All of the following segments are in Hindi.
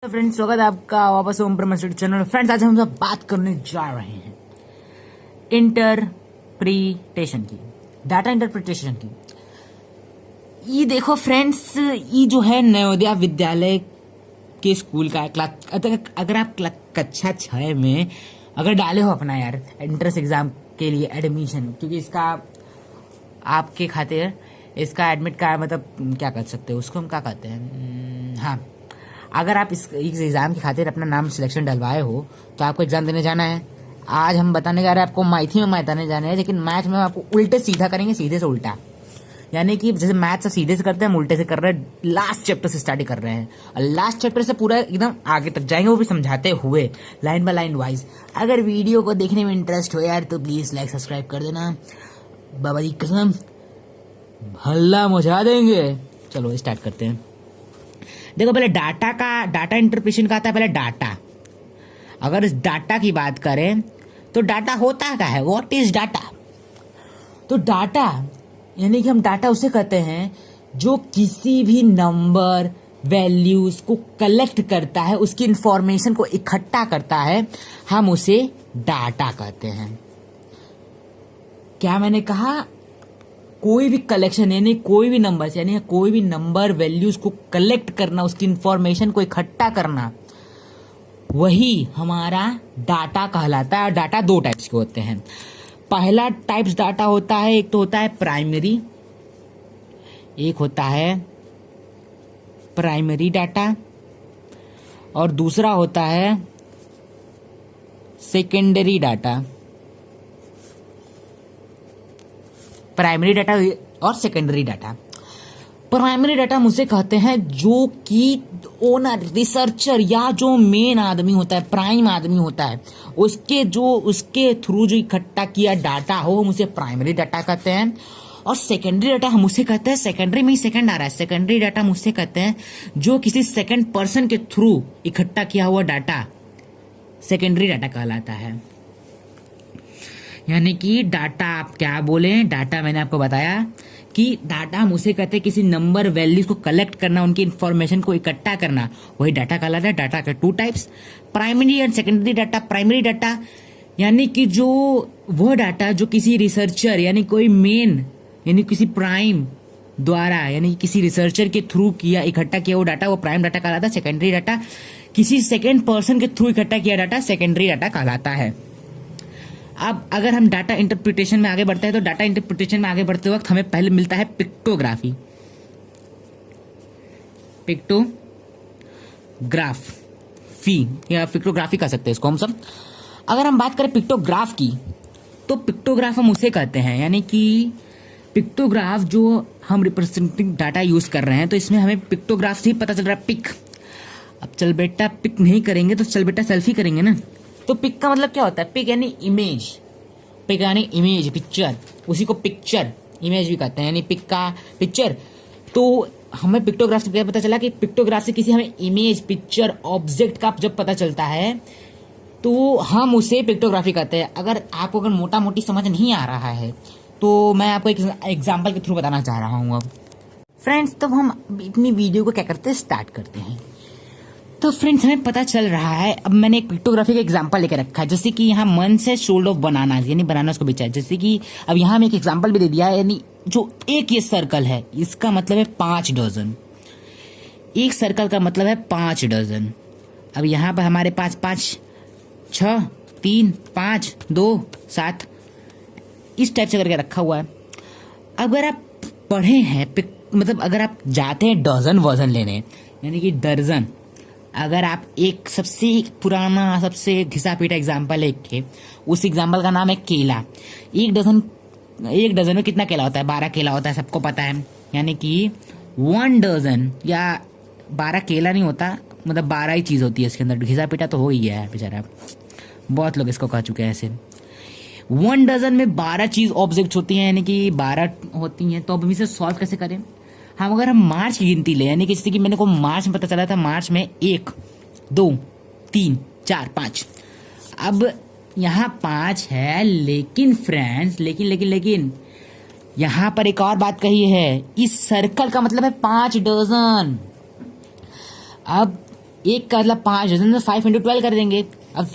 तो फ्रेंड्स, स्वागत है आपका वापस ओम प्रमस्टेड चैनल। फ्रेंड्स, आज हम सब बात करने जा रहे हैं इंटरप्रिटेशन की, डाटा इंटरप्रिटेशन की। ये देखो फ्रेंड्स, ये जो है नवोदय विद्यालय के स्कूल का अगर आप कक्षा 6 में अगर डाले हो अपना यार एंट्रेंस एग्जाम के लिए एडमिशन, क्योंकि इसका आपके खातिर इसका एडमिट कार्ड मतलब क्या कर सकते हो उसको हम क्या कहते हैं, हाँ, अगर आप इस एग्ज़ाम की खातिर अपना नाम सिलेक्शन डलवाए हो तो आपको एग्ज़ाम देने जाना है। आज हम बताने जा रहे हैं आपको मैथी में बताने जाने हैं, लेकिन मैथ में आपको उल्टे सीधा करेंगे, सीधे से उल्टा। यानी कि जैसे मैथ से सीधे से करते हैं, हम उल्टे से कर रहे हैं, लास्ट चैप्टर से स्टार्ट कर रहे हैं और लास्ट चैप्टर से पूरा एकदम आगे तक जाएंगे, वो भी समझाते हुए लाइन बाय लाइन वाइज। अगर वीडियो को देखने में इंटरेस्ट हो यार तो प्लीज़ लाइक सब्सक्राइब कर देना, बाबा जी कसम भल्ला मचा देंगे। चलो स्टार्ट करते हैं। देखो, पहले डाटा इंटरप्रिटेशन का आता है। पहले डाटा, अगर इस डाटा की बात करें तो डाटा होता क्या है, व्हाट इज डाटा। तो डाटा यानी कि हम डाटा उसे कहते हैं जो किसी भी नंबर वैल्यूज को कलेक्ट करता है, उसकी इंफॉर्मेशन को इकट्ठा करता है, हम उसे डाटा कहते हैं। क्या मैंने कहा, कोई भी कलेक्शन यानी कोई भी नंबर यानी कोई भी नंबर वैल्यूज को कलेक्ट करना, उसकी इंफॉर्मेशन को इकट्ठा करना, वही हमारा डाटा कहलाता है। और डाटा दो टाइप्स के होते हैं। पहला टाइप्स डाटा होता है, एक तो होता है प्राइमरी, एक होता है प्राइमरी डाटा, और दूसरा होता है सेकेंडरी डाटा। प्राइमरी डाटा और सेकेंडरी डाटा। प्राइमरी डाटा हम उसे कहते हैं जो कि ओनर, रिसर्चर या जो मेन आदमी होता है, प्राइम आदमी होता है, उसके थ्रू जो इकट्ठा किया डाटा हो, हम उसे प्राइमरी डाटा कहते हैं। और सेकेंडरी डाटा हम उसे कहते हैं, सेकेंडरी में ही सेकेंड आ रहा है, सेकेंडरी डाटा हम उसे कहते हैं जो किसी सेकेंड पर्सन के थ्रू इकट्ठा किया हुआ डाटा सेकेंडरी डाटा कहलाता है। यानी कि डाटा आप क्या बोले, डाटा मैंने आपको बताया कि डाटा हम उसे कहते हैं किसी नंबर वैल्यूज को कलेक्ट करना, उनकी इंफॉर्मेशन को इकट्ठा करना, वही डाटा कहलाता है। डाटा के two types, primary and secondary data. Primary data यानी कि जो वह डाटा जो किसी रिसर्चर यानी कोई मेन यानी किसी प्राइम द्वारा यानी किसी रिसर्चर के थ्रू किया इकट्ठा किया वो डाटा, वो प्राइम डाटा कहलाता है। सेकेंडरी डाटा किसी सेकेंड पर्सन के थ्रू इकट्ठा किया डाटा सेकेंडरी डाटा कहलाता है। अब अगर हम डाटा इंटरप्रिटेशन में आगे बढ़ते हैं तो डाटा इंटरप्रिटेशन में आगे बढ़ते वक्त हमें पहले मिलता है पिक्टोग्राफी, या पिक्टोग्राफी कह सकते हैं इसको हम सब। अगर हम बात करें पिक्टोग्राफ की तो पिक्टोग्राफ हम उसे कहते हैं, यानी कि पिक्टोग्राफ जो हम रिप्रेजेंटिंग डाटा यूज कर रहे हैं, तो इसमें हमें पिक्टोग्राफ से ही पता चल रहा है पिक। अब चल बेटा पिक नहीं करेंगे तो चल बेटा सेल्फी करेंगे ना। तो पिक का मतलब क्या होता है, पिक यानी इमेज, पिक यानी इमेज, पिक्चर, उसी को पिक्चर इमेज भी कहते हैं, यानी पिक का पिक्चर। तो हमें पिक्टोग्राफ से पता चला कि पिक्टोग्राफ से किसी हमें इमेज, पिक्चर, ऑब्जेक्ट का जब पता चलता है तो हम उसे पिक्टोग्राफी कहते हैं। अगर आपको अगर मोटा मोटी समझ नहीं आ रहा है तो मैं आपको एक एग्जाम्पल के थ्रू बताना चाह रहा हूँ। अब फ्रेंड्स, तब हम अपनी वीडियो को क्या करते हैं, स्टार्ट करते हैं। तो फ्रेंड्स, हमें पता चल रहा है, अब मैंने एक पिक्टोग्राफी का एग्जांपल लेकर रखा है, जैसे कि यहाँ मन से शोल्ड ऑफ बनाना यानी बनाना को बेचा है। जैसे कि अब यहाँ में एक एग्जांपल भी दे दिया है, यानी जो एक ये सर्कल है इसका मतलब है 5 डजन, एक सर्कल का मतलब है 5 डजन। अब यहाँ पर हमारे पास 5, 6, 3, 5, 2, 7 इस टाइप से करके रखा हुआ है। अगर आप पढ़े हैं मतलब अगर आप जाते हैं डजन वजन लेने यानी कि दर्जन, अगर आप एक सबसे पुराना सबसे घिसा पीटा एग्जाम्पल है के, उस एग्जाम्पल का नाम है केला। एक डजन में कितना केला होता है, 12 केला होता है, सबको पता है। यानी कि 1 डजन या 12 केला नहीं होता, मतलब 12 ही चीज़ होती है इसके अंदर। घिसा पीटा तो हो ही गया है बेचारा, बहुत लोग इसको कह चुके हैं ऐसे। 1 डजन में 12 चीज़ ऑब्जेक्ट होती हैं, यानी कि 12 होती हैं। तो अब हम इसे सॉल्व कैसे करें। हम अगर हम मार्च की गिनती लें, यानी कि जैसे कि मैंने को मार्च में पता चला था, मार्च में 1, 2, 3, 4, 5। अब यहाँ 5 है, लेकिन फ्रेंड्स लेकिन यहाँ पर एक और बात कही है, इस सर्कल का मतलब है 5 डजन। अब एक का मतलब 5 डजन, तो 5 इंटू 12 कर देंगे। अब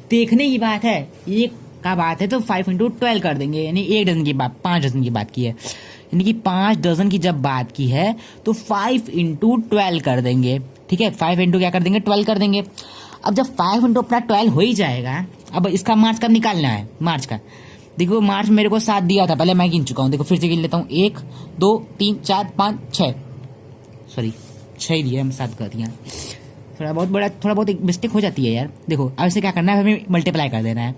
देखने की बात है, एक का बात है तो 5 इंटू 12 कर देंगे, यानी 1 डजन की बात, 5 डजन की बात की है, यानी कि 5 डजन की जब बात की है तो 5 इंटू 12 कर देंगे। ठीक है, 5 इंटू क्या कर देंगे, 12 कर देंगे। अब जब 5 इंटू अपना 12 हो ही जाएगा, अब इसका मार्च कब निकालना है, मार्च का देखो, मार्च मेरे को 7 दिया था, पहले मैं गिन चुका हूँ, देखो फिर से गिन लेता हूँ, 1 2 3 4 5 6, सॉरी 6 दिया, मैं 7 कर दिया, थोड़ा बहुत एक मिस्टेक हो जाती है यार। देखो अब इसे क्या करना है, हमें मल्टीप्लाई कर देना है।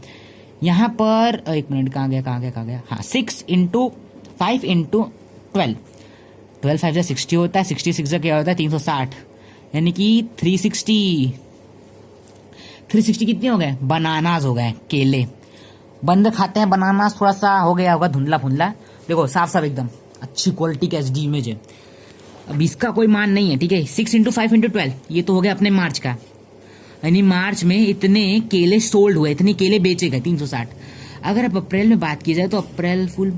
यहाँ पर एक मिनट, कहाँ गया, हाँ 6 इंटू 5 इंटू 12, 12 5 60 होता है, 66 क्या होता है 360, यानी कि 360 कितने हो गए, बनानास हो गए, केले। बंदे खाते हैं बनानास, थोड़ा सा हो गया होगा धुंधला फुंधला, देखो साफ साफ एकदम अच्छी क्वालिटी का HD इमेज है। अब इसका कोई मान नहीं है, ठीक है। 6 इंटू 5 इंटू 12 ये तो हो गया अपने मार्च का, यानी मार्च में इतने केले सोल्ड हुए, इतने केले बेचे गए 360। अगर अब अप्रैल में बात की जाए तो अप्रैल फुल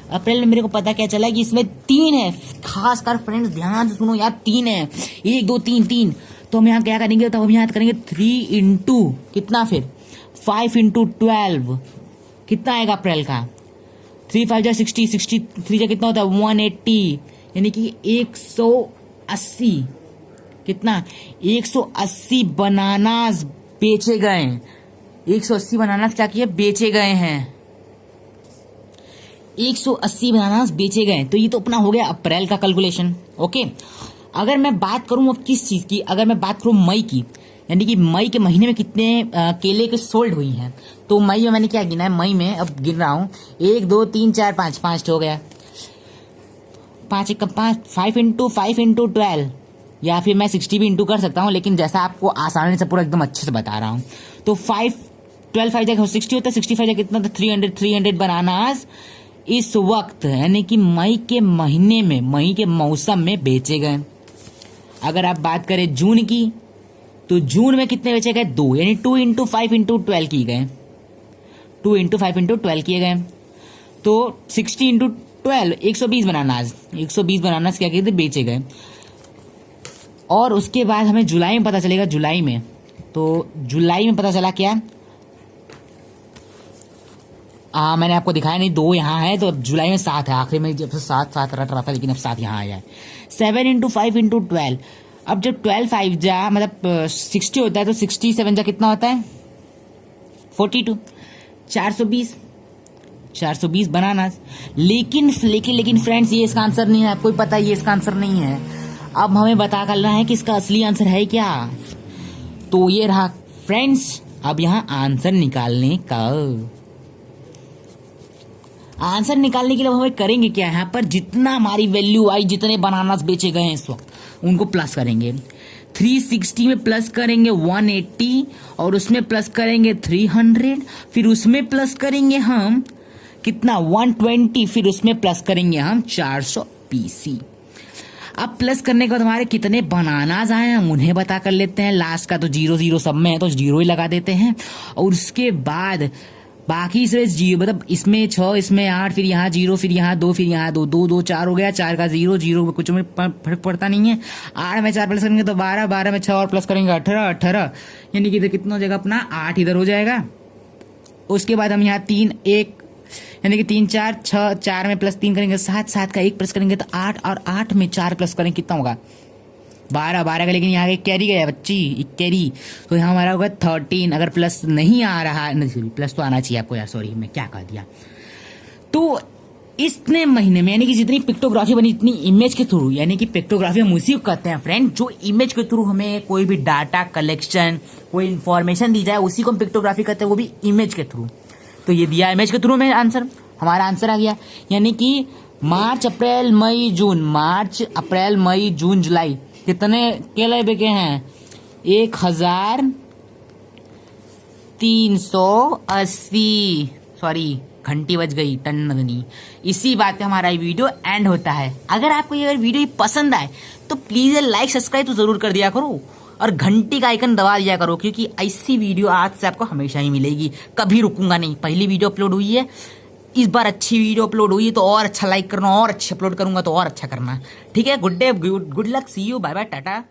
अप्रैल में मेरे को पता क्या चला कि इसमें 3 है, खासकर फ्रेंड्स ध्यान से सुनो यार, 3 है, 1 2 3, तो हम यहाँ क्या करेंगे, तो हम यहाँ करेंगे 3 इंटू कितना, फिर 5 इंटू 12 कितना आएगा अप्रैल का, 3 5 जा 60, 63 जा कितना होता है 180, यानी कि 180, कितना 180 बनानास बेचे गए, 180 बनानास क्या किए, बेचे गए हैं, 180 बनानास बेचे गए। तो ये तो अपना हो गया अप्रैल का कैलकुलेशन। ओके, अगर मैं बात करूं अब किस चीज की, अगर मैं बात करूं मई की, यानी कि मई के महीने में कितने केले के सोल्ड हुई हैं, तो मई में मैंने क्या गिना है, मई में अब गिन रहा हूं 1 2 3 4 5, 5 हो गया, 5 1 5, 5 इंटू 5 इंटू 12, या फिर मैं 60 भी इंटू कर सकता हूं, लेकिन जैसा आपको आसानी से पूरा एकदम अच्छे से बता रहा हूं, तो 12 5 जा 60 होता है, 65 जा कितना था 300 बनानास इस वक्त, यानी कि मई के महीने में, मई के मौसम में बेचे गए। अगर आप बात करें जून की, तो जून में कितने बेचे गए, 2, यानी 2 इंटू 5 इंटू 12 किए गए, 2 इंटू 5 इंटू 12 किए गए, तो 60 इंटू 12 120 बनानास, 120 बनानास क्या किए थे, बेचे गए। और उसके बाद हमें जुलाई में पता चलेगा, जुलाई में, तो जुलाई में पता चला क्या, मैंने आपको दिखाया नहीं, 2 यहाँ है, तो अब जुलाई में 7 है, आखिरी में जब 7 रट रहा था, लेकिन अब 7 यहाँ आया है। 7 इंटू 5 इंटू 12, अब जब 12 5 जा मतलब 60 होता है, तो 67 जा कितना होता है 42, 420 बनानास। लेकिन फ्रेंड्स ये इसका आंसर नहीं है, आपको पता है ये इसका आंसर नहीं है। अब हमें बता करना है कि इसका असली आंसर है क्या, तो ये रहा फ्रेंड्स। अब यहाँ आंसर निकालने के लिए हमें करेंगे क्या, यहाँ पर जितना हमारी वैल्यू आई, जितने बनानास बेचे गए हैं इस वक्त, उनको प्लस करेंगे। 360 में प्लस करेंगे 180, और उसमें प्लस करेंगे 300, फिर उसमें प्लस करेंगे हम कितना 120, फिर उसमें प्लस करेंगे हम 400 PC। अब प्लस करने के बाद हमारे कितने बनानास आए हम उन्हें बता कर लेते हैं। लास्ट का तो 0 सब में है, तो 0 ही लगा देते हैं। और उसके बाद बाकी इसमें 0, मतलब इसमें 6, इसमें 8, फिर यहाँ 0, फिर यहाँ 2, फिर यहाँ 2, 2 2 4 हो गया, 4 का 0 0 कुछ में फर्क पड़ता नहीं है। 8 में 4 प्लस करेंगे तो 12, 12 में 6 और प्लस करेंगे 18, 18, यानी कि इधर कितना हो जाएगा अपना 8 इधर हो जाएगा। उसके बाद हम यहाँ 3 1, यानी कि 3 4 6, 4 में प्लस 3 करेंगे 7, 7 का 1 प्लस करेंगे तो 8, और 8 में 4 प्लस करेंगे कितना होगा 12, 12 का, लेकिन यहाँ एक कैरी गया बच्ची, एक कैरी, तो यहाँ हमारा होगा 13। अगर प्लस नहीं आ रहा, नहीं प्लस तो आना चाहिए आपको यार, सॉरी मैं क्या कह दिया। तो इतने महीने में, यानी कि जितनी पिक्टोग्राफी बनी, इतनी इमेज के थ्रू, यानी कि पिक्टोग्राफी हम उसी को कहते हैं फ्रेंड, जो इमेज के थ्रू हमें कोई भी डाटा कलेक्शन, कोई इंफॉर्मेशन दी जाए, उसी को हम पिक्टोग्राफी कहते हैं, वो भी इमेज के थ्रू। तो ये दिया इमेज के थ्रू में आंसर, हमारा आंसर आ गया, यानी कि मार्च अप्रैल मई जून, मार्च अप्रैल मई जून जुलाई कितने केले बिके हैं 1380, सॉरी घंटी बज गई टन। इसी बात पे हमारा ये वीडियो एंड होता है। अगर आपको ये वीडियो पसंद आए तो प्लीज लाइक सब्सक्राइब तो जरूर कर दिया करो, और घंटी का आइकन दबा दिया करो, क्योंकि ऐसी वीडियो आज से आपको हमेशा ही मिलेगी, कभी रुकूंगा नहीं। पहली वीडियो अपलोड हुई है इस बार अच्छी वीडियो अपलोड हुई तो और अच्छा लाइक करना, और अच्छे अपलोड करूंगा तो और अच्छा करना। ठीक है, good day, good luck, see you, bye bye, Tata.